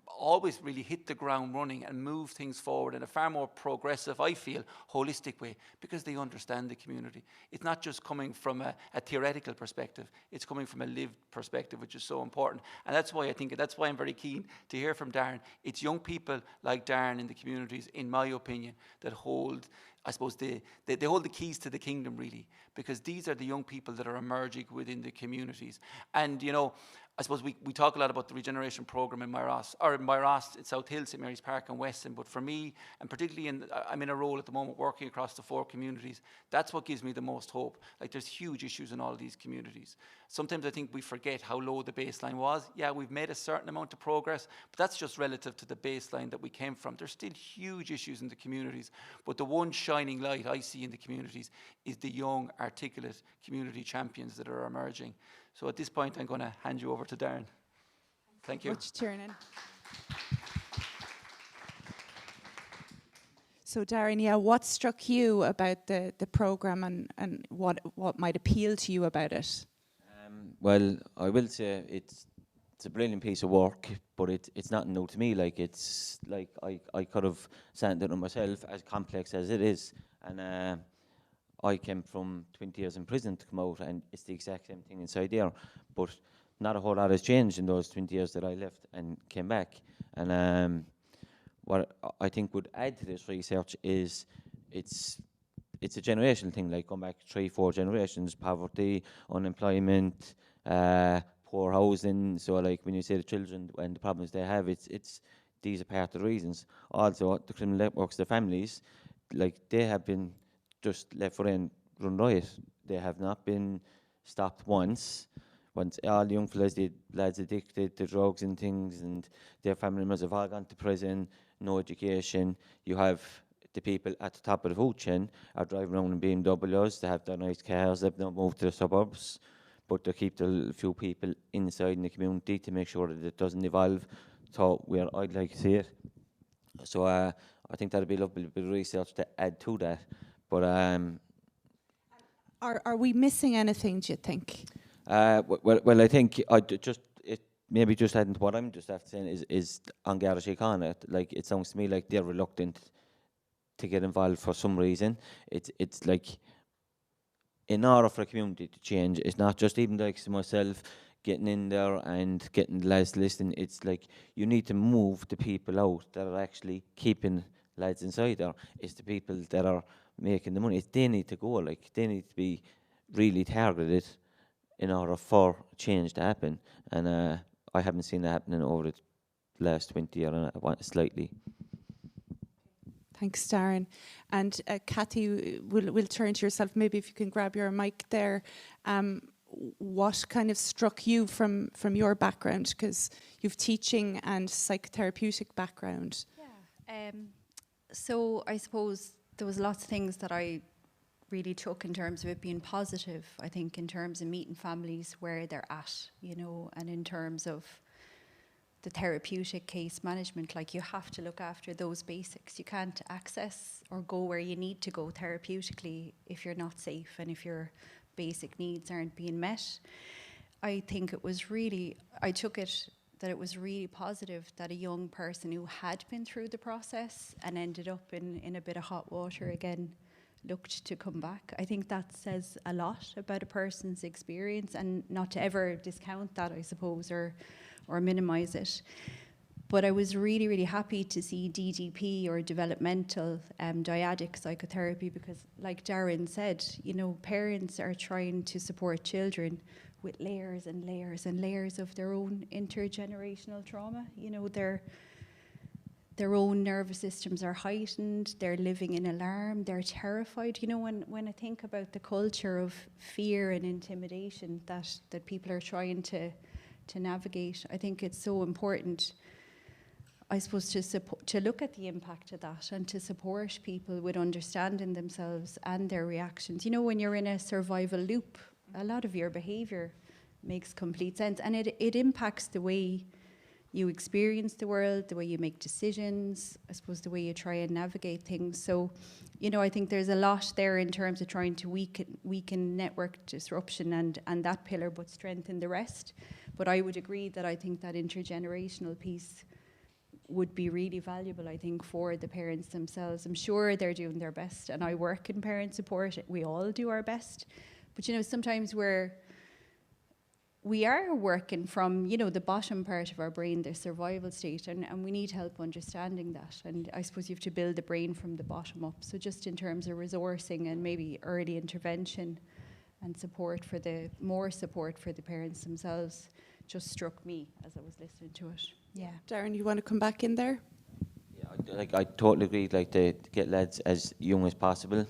always really hit the ground running and move things forward in a far more progressive, I feel, holistic way, because they understand the community. It's not just coming from a theoretical perspective. It's coming from a lived perspective, which is so important. And that's why I'm very keen to hear from Darren. It's young people like Darren in the communities, in my opinion, that hold, I suppose, they hold the keys to the kingdom, really, because these are the young people that are emerging within the communities. And, you know, I suppose we talk a lot about the regeneration program in Myross, in South Hill, St. Mary's Park and Weston, but for me, and particularly I'm in a role at the moment working across the 4 communities, that's what gives me the most hope. Like, there's huge issues in all of these communities. Sometimes I think we forget how low the baseline was. Yeah, we've made a certain amount of progress, but that's just relative to the baseline that we came from. There's still huge issues in the communities, but the one shining light I see in the communities is the young, articulate community champions that are emerging. So at this point, I'm going to hand you over to Darren. Thank you. Much, Tiernan. So Darren, yeah, what struck you about the programme and what might appeal to you about it? Well, I will say it's a brilliant piece of work, but it's not new to me. Like, it's like I could have sat there myself, as complex as it is, and I came from 20 years in prison to come out, and it's the exact same thing inside there. But not a whole lot has changed in those 20 years that I left and came back. And what I think would add to this research is it's a generational thing, like going back 3-4 generations, poverty, unemployment, poor housing. So like when you say the children and the problems they have, it's these are part of the reasons. Also, the criminal networks, the families, like they have been just left for and run riot. They have not been stopped once. Once all the young fellas, the lads addicted to drugs and things, and their family members have all gone to prison, no education. You have the people at the top of the food chain are driving around in BMWs, they have their nice cars, they've not moved to the suburbs, but they keep the few people inside in the community to make sure that it doesn't evolve to where I'd like to see it. So I think that'd be a lovely bit of research to add to that. But Are we missing anything, do you think? well, I think maybe just adding to what I'm just after saying is on Garda Síochána. Like, it sounds to me like they're reluctant to get involved for some reason. It's like, in order for a community to change, it's not just even like myself getting in there and getting the lads listening. It's like you need to move the people out that are actually keeping lads inside there. It's the people that are making the money. They need to go. Like, they need to be really targeted in order for change to happen. And I haven't seen that happening over the last 20 years, and I want slightly. Thanks, Darren. And Kathy, we'll turn to yourself. Maybe if you can grab your mic there. What kind of struck you from your background? Because you've teaching and psychotherapeutic background. Yeah. So I suppose there was lots of things that I really took in terms of it being positive. I think in terms of meeting families where they're at, you know, and in terms of the therapeutic case management, like, you have to look after those basics. You can't access or go where you need to go therapeutically if you're not safe and if your basic needs aren't being met. I think it was really, I took it that it was really positive that a young person who had been through the process and ended up in a bit of hot water again looked to come back. I think that says a lot about a person's experience, and not to ever discount that, I suppose, or minimize it. But I was really, really happy to see DDP, or developmental dyadic psychotherapy, because like Darren said, you know, parents are trying to support children with layers and layers and layers of their own intergenerational trauma. You know, their own nervous systems are heightened, they're living in alarm, they're terrified. You know, when I think about the culture of fear and intimidation that people are trying to navigate, I think it's so important, I suppose, to look at the impact of that and to support people with understanding themselves and their reactions. You know, when you're in a survival loop, a lot of your behaviour makes complete sense, and it impacts the way you experience the world, the way you make decisions, I suppose the way you try and navigate things. So, you know, I think there's a lot there in terms of trying to weaken network disruption and that pillar, but strengthen the rest. But I would agree that I think that intergenerational piece would be really valuable, I think, for the parents themselves. I'm sure they're doing their best, and I work in parent support. We all do our best. But, you know, sometimes we are working from, you know, the bottom part of our brain, the survival state, and we need help understanding that. And I suppose you have to build the brain from the bottom up. So just in terms of resourcing and maybe early intervention and more support for the parents themselves just struck me as I was listening to it. Yeah. Darren, you want to come back in there? Yeah, I totally agree, like, to get lads as young as possible.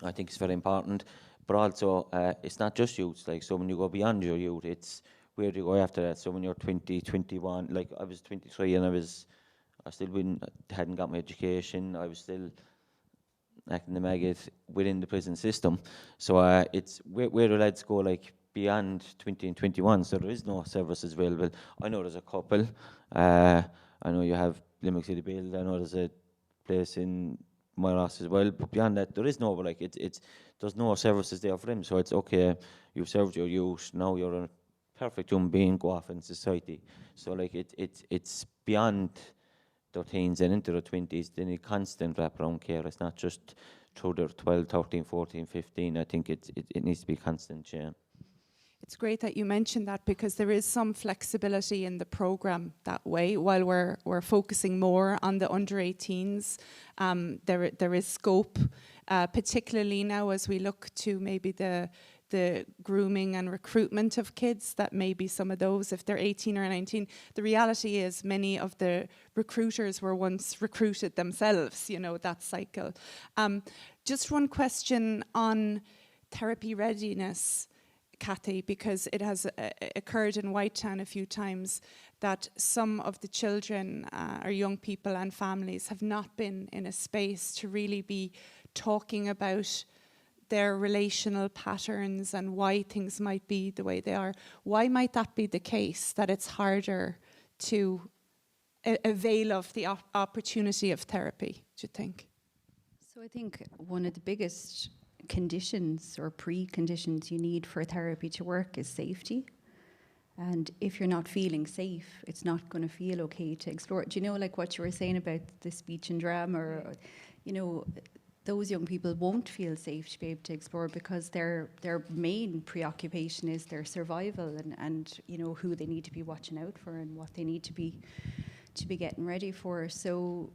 I think it's very important. But also, it's not just youth. Like, so when you go beyond your youth, it's where do you go after that? So when you're 20, 21, like I was 23 and I still hadn't got my education. I was still acting the maggot within the prison system. So it's where do lads go, like, beyond 20 and 21? So there is no services available. I know there's a couple. I know you have Limerick City Build. I know there's a place in Myross as well, but beyond that, there is no, like, there's no services there for them. So it's okay, you've served your youth, now you're a perfect human being, go off in society. So, like, it's beyond their teens and into their 20s. They need constant wraparound care. It's not just through their 12, 13, 14, 15. I think it needs to be constant, yeah. It's great that you mentioned that, because there is some flexibility in the programme that way. While we're focusing more on the under 18s, there is scope, particularly now as we look to maybe the grooming and recruitment of kids, that maybe some of those, if they're 18 or 19, the reality is many of the recruiters were once recruited themselves, you know, that cycle. Just one question on therapy readiness, Kathy, because it has occurred in Whitetown a few times that some of the children or young people and families have not been in a space to really be talking about their relational patterns and why things might be the way they are. Why might that be the case, that it's harder to avail of the opportunity of therapy, do you think? So I think one of the biggest conditions or preconditions you need for therapy to work is safety. And if you're not feeling safe, it's not going to feel okay to explore. Do you know, like what you were saying about the speech and drama, or, you know, those young people won't feel safe to be able to explore because their main preoccupation is their survival and you know, who they need to be watching out for and what they need to be getting ready for. So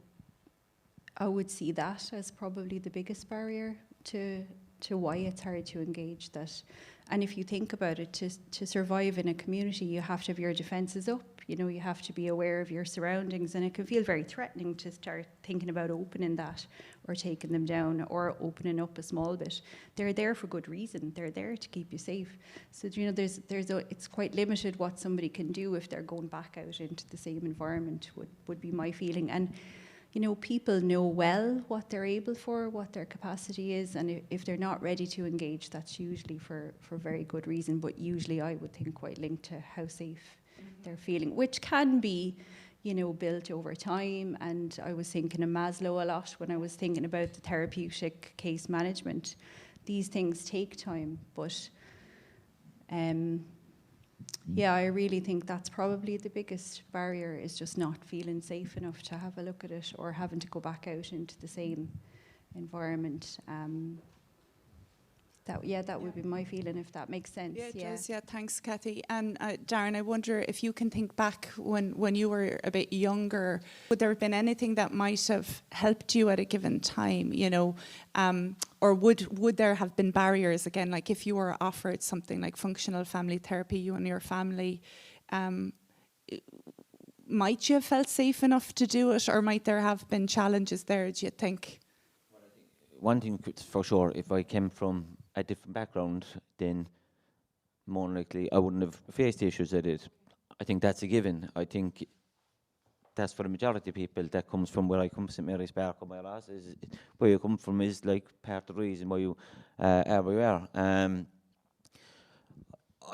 I would see that as probably the biggest barrier to why it's hard to engage that. And if you think about it, to survive in a community, you have to have your defences up. You know, you have to be aware of your surroundings, and it can feel very threatening to start thinking about opening that or taking them down or opening up a small bit. They're there for good reason. They're there to keep you safe. So, you know, it's quite limited what somebody can do if they're going back out into the same environment, would be my feeling. And you know, people know well what they're able for, what their capacity is, and if they're not ready to engage, that's usually for very good reason, but usually I would think quite linked to how safe they're feeling, which can be, you know, built over time. And I was thinking of Maslow a lot when I was thinking about the therapeutic case management. These things take time, but yeah, I really think that's probably the biggest barrier, is just not feeling safe enough to have a look at it or having to go back out into the same environment. That would be my feeling, if that makes sense. Yeah, it does. Yeah, thanks, Kathy. And Darren, I wonder if you can think back when you were a bit younger, would there have been anything that might have helped you at a given time, you know, or would there have been barriers, again, like if you were offered something like functional family therapy, you and your family, might you have felt safe enough to do it, or might there have been challenges there, do you think? One thing for sure, if I came from a different background, then more likely I wouldn't have faced the issues I did. I think that's a given. I think that's for the majority of people that comes from where I come, St Mary's Park or my lass, is where you come from is like part of the reason why you are where you are.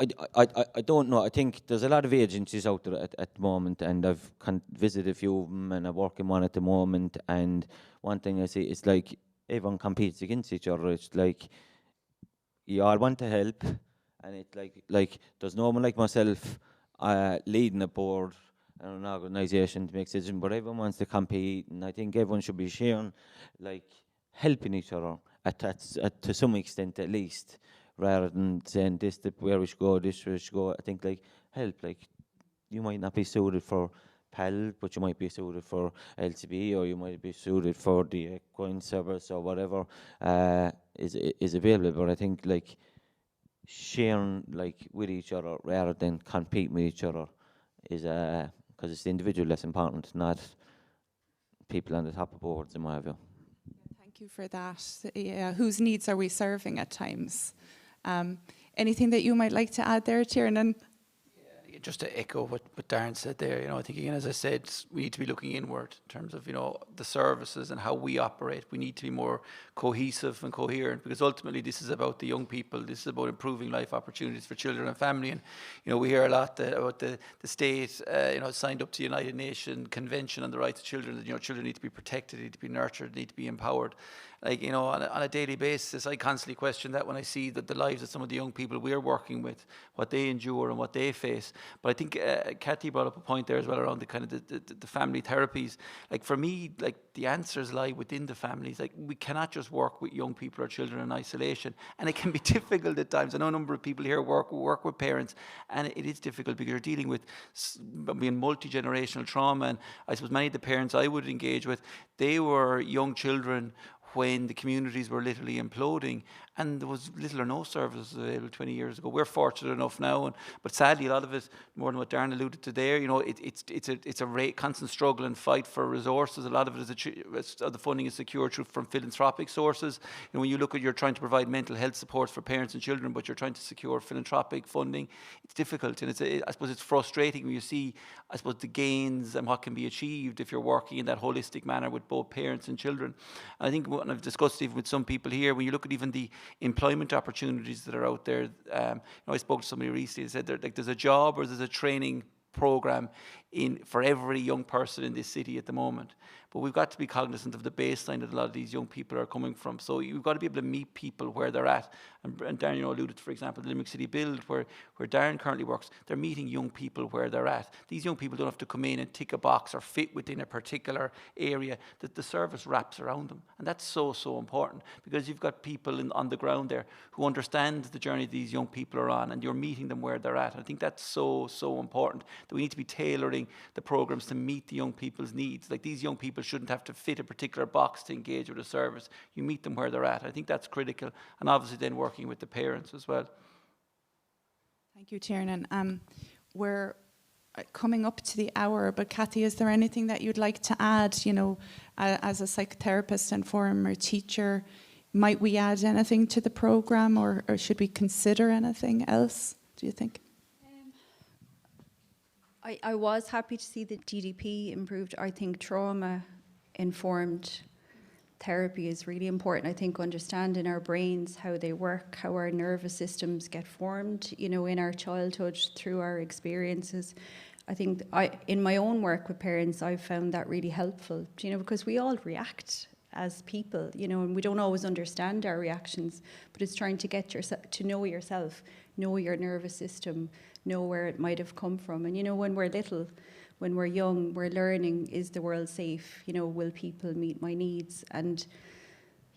I don't know. I think there's a lot of agencies out there at the moment, and I've visited a few of them, and I work in one at the moment. And one thing I see is like everyone competes against each other. It's like you all want to help, and it's like there's no one like myself leading a board and an organisation to make decisions, but everyone wants to compete, and I think everyone should be sharing, like helping each other to some extent at least, rather than saying this is where we should go, this where we should go. I think like help, like you might not be suited for PAL, but you might be suited for LCB, or you might be suited for the equine service or whatever is available. But I think like sharing like with each other rather than competing with each other is because it's the individual that's important, not people on the top of boards, in my view. Thank you for that. Yeah, whose needs are we serving at times? Anything that you might like to add there, Tiernan? Just to echo what Darren said there, you know, I think again, as I said, we need to be looking inward in terms of, you know, the services and how we operate. We need to be more cohesive and coherent, because ultimately this is about the young people. This is about improving life opportunities for children and family. And, you know, we hear a lot about the state, you know, signed up to the United Nations Convention on the Rights of Children, that, you know, children need to be protected, need to be nurtured, need to be empowered. Like, you know, on a daily basis, I constantly question that when I see that the lives of some of the young people we're working with, what they endure and what they face. But I think Kathy brought up a point there as well around the kind of the family therapies. Like for me, like the answers lie within the families. Like we cannot just work with young people or children in isolation, and it can be difficult at times. I know a number of people here work with parents, and it is difficult because you're dealing with being multi-generational trauma. And I suppose many of the parents I would engage with, they were young children when the communities were literally imploding and there was little or no services available 20 years ago. We're fortunate enough now, but sadly a lot of it, more than what Darren alluded to there, you know, it's a constant struggle and fight for resources. A lot of it is the funding is secured from philanthropic sources. You know, when you look at, you're trying to provide mental health supports for parents and children, but you're trying to secure philanthropic funding, it's difficult, and I suppose it's frustrating when you see, I suppose, the gains and what can be achieved if you're working in that holistic manner with both parents and children. And I think, and I've discussed even with some people here, when you look at even the employment opportunities that are out there, you know, I spoke to somebody recently and said there's a job or there's a training program for every young person in this city at the moment. But we've got to be cognizant of the baseline that a lot of these young people are coming from. So you've got to be able to meet people where they're at. And Darren, alluded to, for example, the Limerick City Build, where Darren currently works. They're meeting young people where they're at. These young people don't have to come in and tick a box or fit within a particular area, that the service wraps around them. And that's so, so important, because you've got people on the ground there who understand the journey these young people are on, and you're meeting them where they're at. I think that's so, so important, that we need to be tailoring the programs to meet the young people's needs. Like, these young people shouldn't have to fit a particular box to engage with a service. You meet them where they're at. I think that's critical. And obviously then working with the parents as well. Thank you, Tiernan. We're coming up to the hour, but Kathy, is there anything that you'd like to add, you know, as a psychotherapist and former teacher? Might we add anything to the program, or should we consider anything else, do you think? I was happy to see that GDP improved. I think trauma-informed therapy is really important. I think understanding our brains, how they work, how our nervous systems get formed, you know, in our childhood through our experiences. I think in my own work with parents, I've found that really helpful, you know, because we all react as people, you know, and we don't always understand our reactions, but it's trying to get to know yourself, know your nervous system, know where it might have come from. And, you know, when we're little, when we're young, we're learning, is the world safe? You know, will people meet my needs? And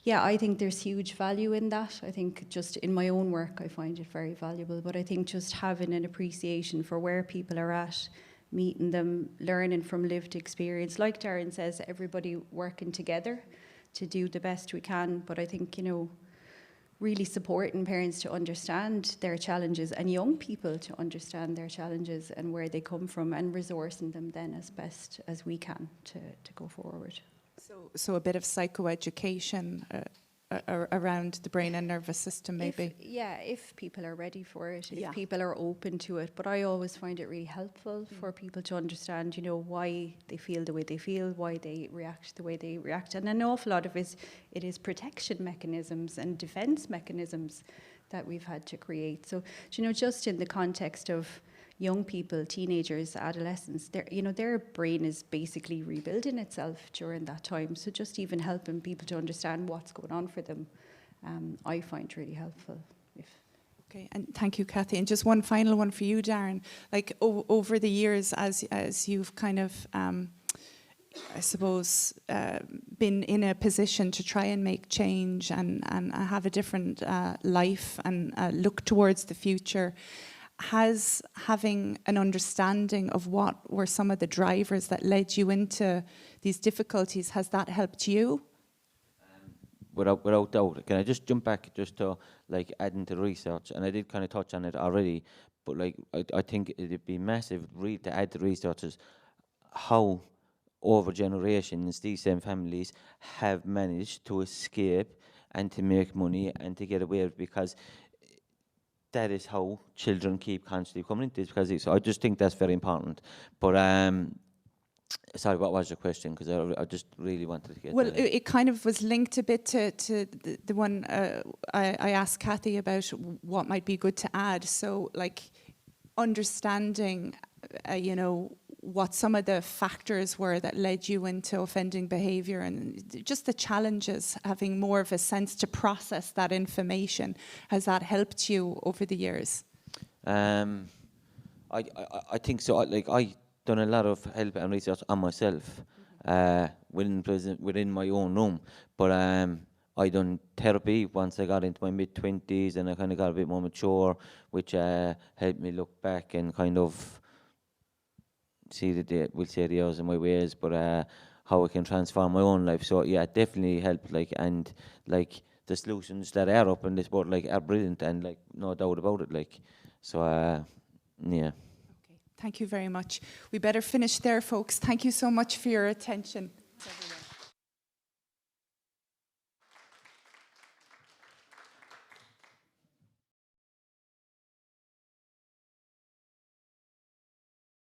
yeah, I think there's huge value in that. I think just in my own work, I find it very valuable. But I think just having an appreciation for where people are at, meeting them, learning from lived experience. Like Darren says, everybody working together to do the best we can. But I think, you know, really supporting parents to understand their challenges and young people to understand their challenges and where they come from, and resourcing them then as best as we can to go forward. So a bit of psychoeducation around the brain and nervous system, maybe. If people are ready for it, if Yeah. people are open to it. But I always find it really helpful for people to understand, you know, why they feel the way they feel, why they react the way they react. And an awful lot of it is protection mechanisms and defense mechanisms that we've had to create. So, you know, just in the context of young people, teenagers, adolescents, their brain is basically rebuilding itself during that time. So just even helping people to understand what's going on for them, I find really helpful. Okay, and thank you, Kathy. And just one final one for you, Darren. Like over the years, as you've kind of, I suppose, been in a position to try and make change and have a different life and look towards the future, has having an understanding of what were some of the drivers that led you into these difficulties, has that helped you? Without doubt. Can I just jump back just to like adding to the research? And I did kind of touch on it already, but like I think it'd be massive to add to researchers how over generations these same families have managed to escape and to make money and to get away with it, because that is how children keep constantly coming into this. Because so I just think that's very important. But sorry, what was your question? Because I just really wanted to get. Well, it kind of was linked a bit to the one I asked Kathy about what might be good to add. So, like, understanding, you know, what some of the factors were that led you into offending behaviour, and just the challenges, having more of a sense to process that information. Has that helped you over the years? I think so. I done a lot of help and research on myself within my own room. But I done therapy once I got into my mid-20s, and I kind of got a bit more mature, which helped me look back and kind of see the errors in my ways, but how I can transform my own life. So yeah, it definitely helped. And the solutions that are up in this board are brilliant, and no doubt about it. Yeah. Okay, thank you very much. We better finish there, folks. Thank you so much for your attention.